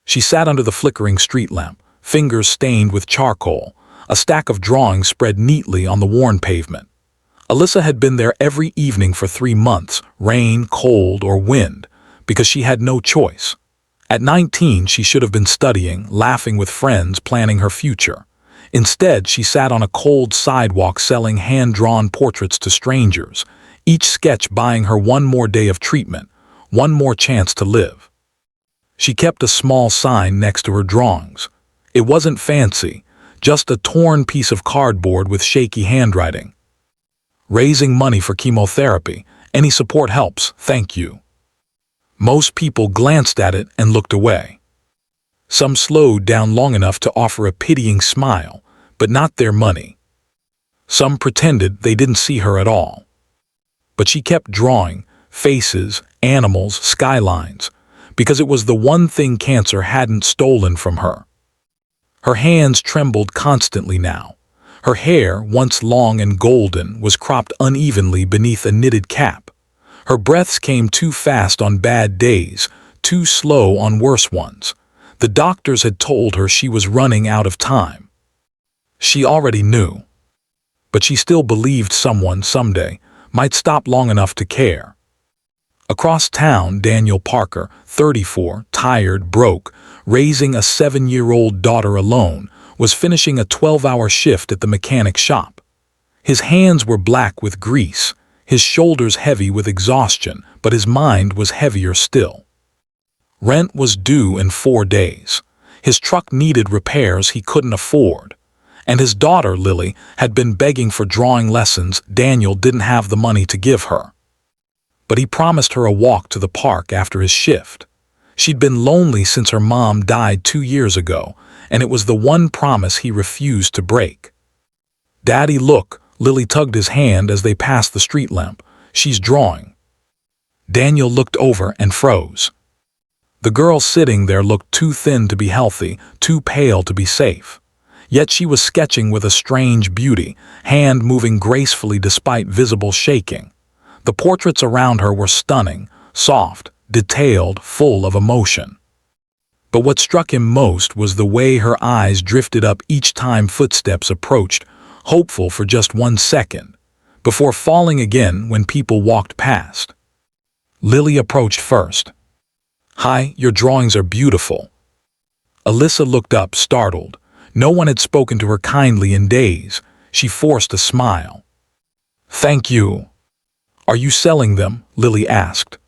She sat under the flickering street lamp, fingers stained with charcoal, a stack of drawings spread neatly on the worn pavement. Alyssa had been there every evening for 3 months, rain, cold, or wind, because she had no choice. At 19, she should have been studying, laughing with friends, planning her future. Instead, she sat on a cold sidewalk selling hand-drawn portraits to strangers, each sketch buying her one more day of treatment, one more chance to live. She kept a small sign next to her drawings. It wasn't fancy, just a torn piece of cardboard with shaky handwriting. Raising money for chemotherapy. Any support helps, thank you. Most people glanced at it and looked away. Some slowed down long enough to offer a pitying smile, but not their money. Some pretended they didn't see her at all. But she kept drawing, faces, animals, skylines, because it was the one thing cancer hadn't stolen from her. Her hands trembled constantly now. Her hair, once long and golden, was cropped unevenly beneath a knitted cap. Her breaths came too fast on bad days, too slow on worse ones. The doctors had told her she was running out of time. She already knew. But she still believed someone someday might stop long enough to care. Across town, Daniel Parker, 34, tired, broke, raising a 7-year-old daughter alone, was finishing a 12-hour shift at the mechanic shop. His hands were black with grease, his shoulders heavy with exhaustion, but his mind was heavier still. Rent was due in 4 days. His truck needed repairs he couldn't afford. And his daughter, Lily, had been begging for drawing lessons Daniel didn't have the money to give her. But he promised her a walk to the park after his shift. She'd been lonely since her mom died 2 years ago, and it was the one promise he refused to break. "Daddy, look," Lily tugged his hand as they passed the street lamp. "She's drawing." Daniel looked over and froze. The girl sitting there looked too thin to be healthy, too pale to be safe. Yet she was sketching with a strange beauty, hand moving gracefully despite visible shaking. The portraits around her were stunning, soft, detailed, full of emotion. But what struck him most was the way her eyes drifted up each time footsteps approached, hopeful for just 1 second, before falling again when people walked past. Lily approached first. "Hi, your drawings are beautiful." Alyssa looked up, startled. No one had spoken to her kindly in days. She forced a smile. "Thank you." "Are you selling them?" Lily asked.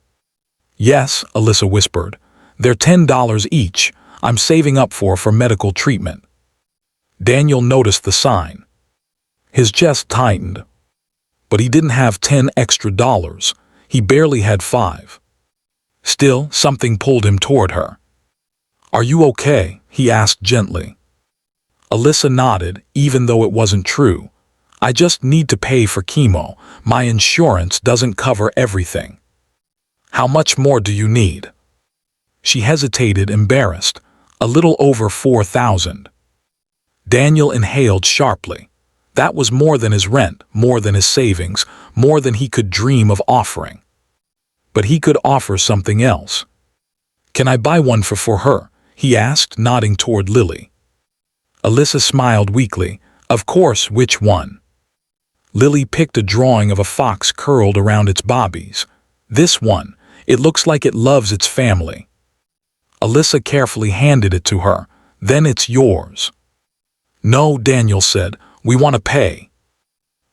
"Yes," Alyssa whispered. "They're $10 each. I'm saving up for medical treatment." Daniel noticed the sign. His chest tightened. But he didn't have 10 extra dollars. He barely had 5. Still, something pulled him toward her. "Are you okay?" he asked gently. Alyssa nodded, even though it wasn't true. "I just need to pay for chemo. My insurance doesn't cover everything." "How much more do you need?" She hesitated, embarrassed. "A little over 4,000. Daniel inhaled sharply. That was more than his rent, more than his savings, more than he could dream of offering. But he could offer something else. "Can I buy one for her?" he asked, nodding toward Lily. Alyssa smiled weakly. "Of course, which one?" Lily picked a drawing of a fox curled around its bobbies. "This one. It looks like it loves its family." Alyssa carefully handed it to her. "Then it's yours." "No," Daniel said. "We want to pay."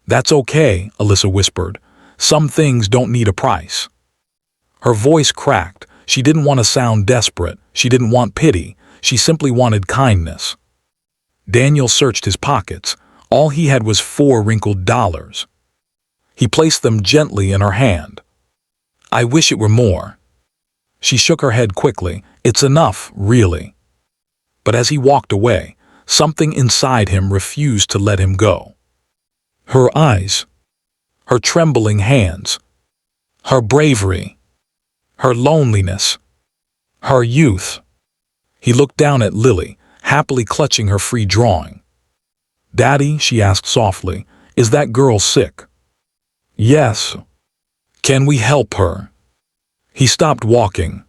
"That's okay," Alyssa whispered. "Some things don't need a price." Her voice cracked. She didn't want to sound desperate. She didn't want pity. She simply wanted kindness. Daniel searched his pockets. All he had was 4 wrinkled dollars. He placed them gently in her hand. "I wish it were more." She shook her head quickly. "It's enough, really." But as he walked away, something inside him refused to let him go. Her eyes, her trembling hands, her bravery, her loneliness, her youth. He looked down at Lily, happily clutching her free drawing. "Daddy," she asked softly, "is that girl sick?" "Yes." "Can we help her?" He stopped walking.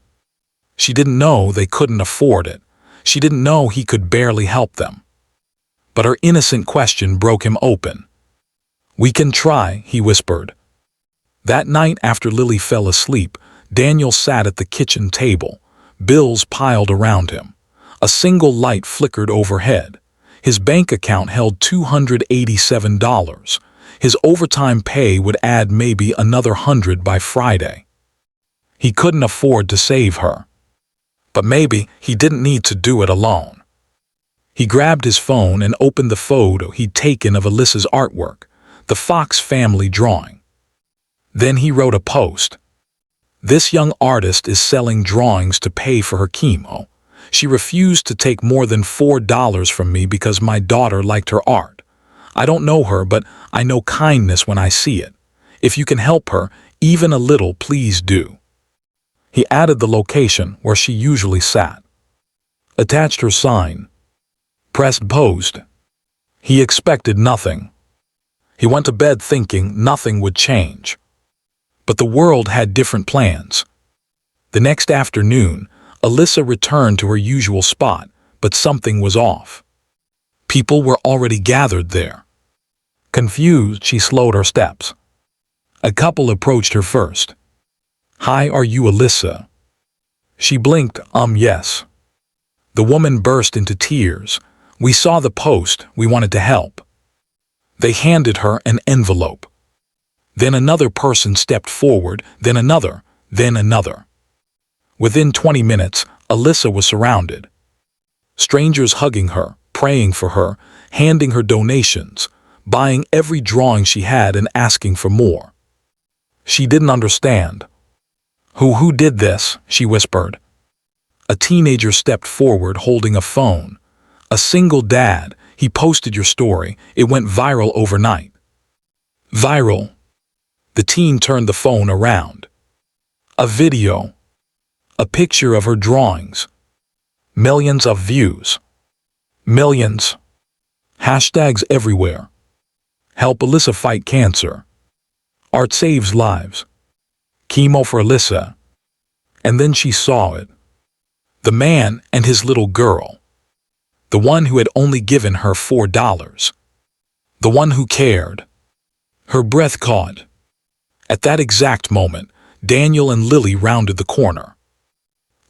She didn't know they couldn't afford it. She didn't know he could barely help them. But her innocent question broke him open. "We can try," he whispered. That night after Lily fell asleep, Daniel sat at the kitchen table, bills piled around him. A single light flickered overhead. His bank account held $287. His overtime pay would add maybe another 100 by Friday. He couldn't afford to save her. But maybe he didn't need to do it alone. He grabbed his phone and opened the photo he'd taken of Alyssa's artwork, the Fox family drawing. Then he wrote a post. "This young artist is selling drawings to pay for her chemo. She refused to take more than $4 from me because my daughter liked her art. I don't know her, but I know kindness when I see it. If you can help her, even a little, please do." He added the location where she usually sat. Attached her sign. Pressed post. He expected nothing. He went to bed thinking nothing would change. But the world had different plans. The next afternoon, Alyssa returned to her usual spot, but something was off. People were already gathered there. Confused, she slowed her steps. A couple approached her first. "Hi, are you Alyssa?" She blinked, yes. The woman burst into tears. "We saw the post, we wanted to help." They handed her an envelope. Then another person stepped forward, then another, then another. Within 20 minutes, Alyssa was surrounded. Strangers hugging her, praying for her, handing her donations, buying every drawing she had and asking for more. She didn't understand. Who did this?" she whispered. A teenager stepped forward holding a phone. "A single dad. He posted your story. It went viral overnight." Viral. The teen turned the phone around. A video. A picture of her drawings. Millions of views. Millions. Hashtags everywhere. "Help Alyssa fight cancer." "Art saves lives." "Chemo for Alyssa." And then she saw it. The man and his little girl. The one who had only given her $4. The one who cared. Her breath caught. At that exact moment, Daniel and Lily rounded the corner.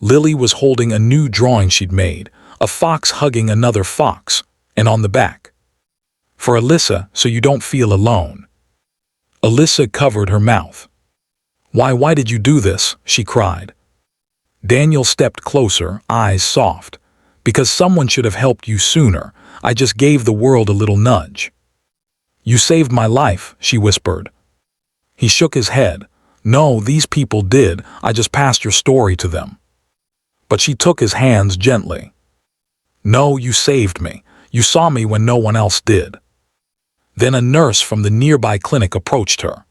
Lily was holding a new drawing she'd made, a fox hugging another fox, and on the back, "For Alyssa, so you don't feel alone." Alyssa covered her mouth. Why did you do this?" she cried. Daniel stepped closer, eyes soft. "Because someone should have helped you sooner. I just gave the world a little nudge." "You saved my life," she whispered. He shook his head. "No, these people did. I just passed your story to them." But she took his hands gently. "No, you saved me. You saw me when no one else did." Then a nurse from the nearby clinic approached her.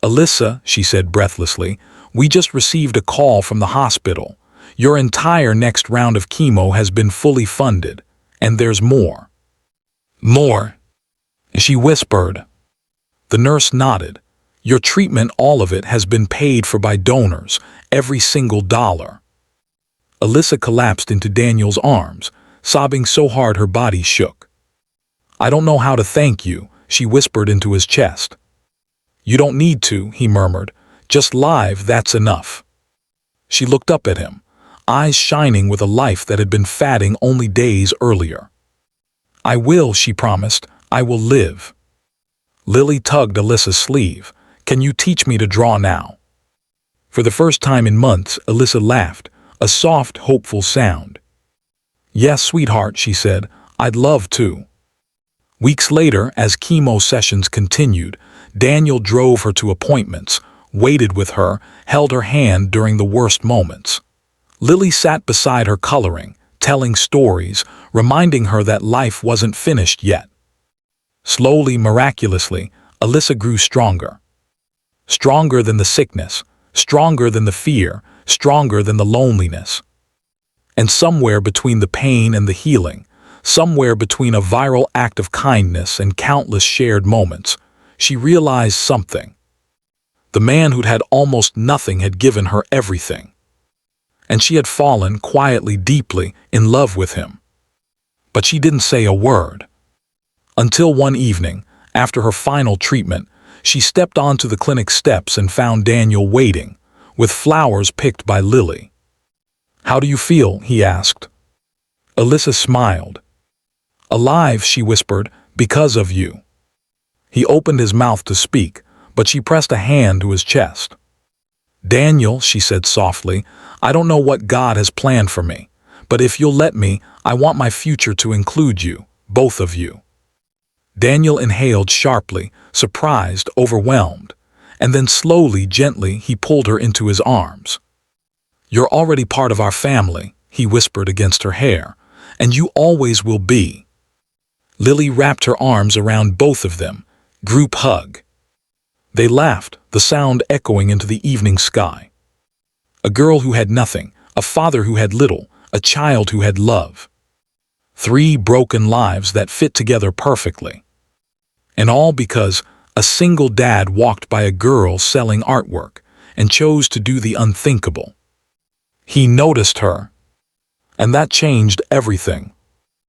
"Alyssa," she said breathlessly, "we just received a call from the hospital. Your entire next round of chemo has been fully funded, and there's more." "More?" she whispered. The nurse nodded. "Your treatment, all of it, has been paid for by donors, every single dollar." Alyssa collapsed into Daniel's arms, sobbing so hard her body shook. "I don't know how to thank you," she whispered into his chest. "You don't need to," he murmured. "Just live, that's enough." She looked up at him, eyes shining with a life that had been fading only days earlier. "I will," she promised. "I will live." Lily tugged Alyssa's sleeve. "Can you teach me to draw now?" For the first time in months, Alyssa laughed, a soft, hopeful sound. "Yes, sweetheart," she said. "I'd love to." Weeks later, as chemo sessions continued, Daniel drove her to appointments, waited with her, held her hand during the worst moments. Lily sat beside her coloring, telling stories, reminding her that life wasn't finished yet. Slowly, miraculously, Alyssa grew stronger. Stronger than the sickness, stronger than the fear, stronger than the loneliness. And somewhere between the pain and the healing, somewhere between a viral act of kindness and countless shared moments, she realized something. The man who'd had almost nothing had given her everything. and she had fallen quietly, deeply in love with him. But she didn't say a word. Until one evening, after her final treatment, she stepped onto the clinic steps and found Daniel waiting, with flowers picked by Lily. "How do you feel?" he asked. Alyssa smiled. "Alive," she whispered, "because of you." He opened his mouth to speak, but she pressed a hand to his chest. "Daniel," she said softly, "I don't know what God has planned for me, but if you'll let me, I want my future to include you, both of you." Daniel inhaled sharply, surprised, overwhelmed, and then slowly, gently, he pulled her into his arms. "You're already part of our family," he whispered against her hair, "and you always will be." Lily wrapped her arms around both of them, group hug. They laughed, the sound echoing into the evening sky. A girl who had nothing, a father who had little, a child who had love. 3 broken lives that fit together perfectly. And all because a single dad walked by a girl selling artwork and chose to do the unthinkable. He noticed her, and that changed everything.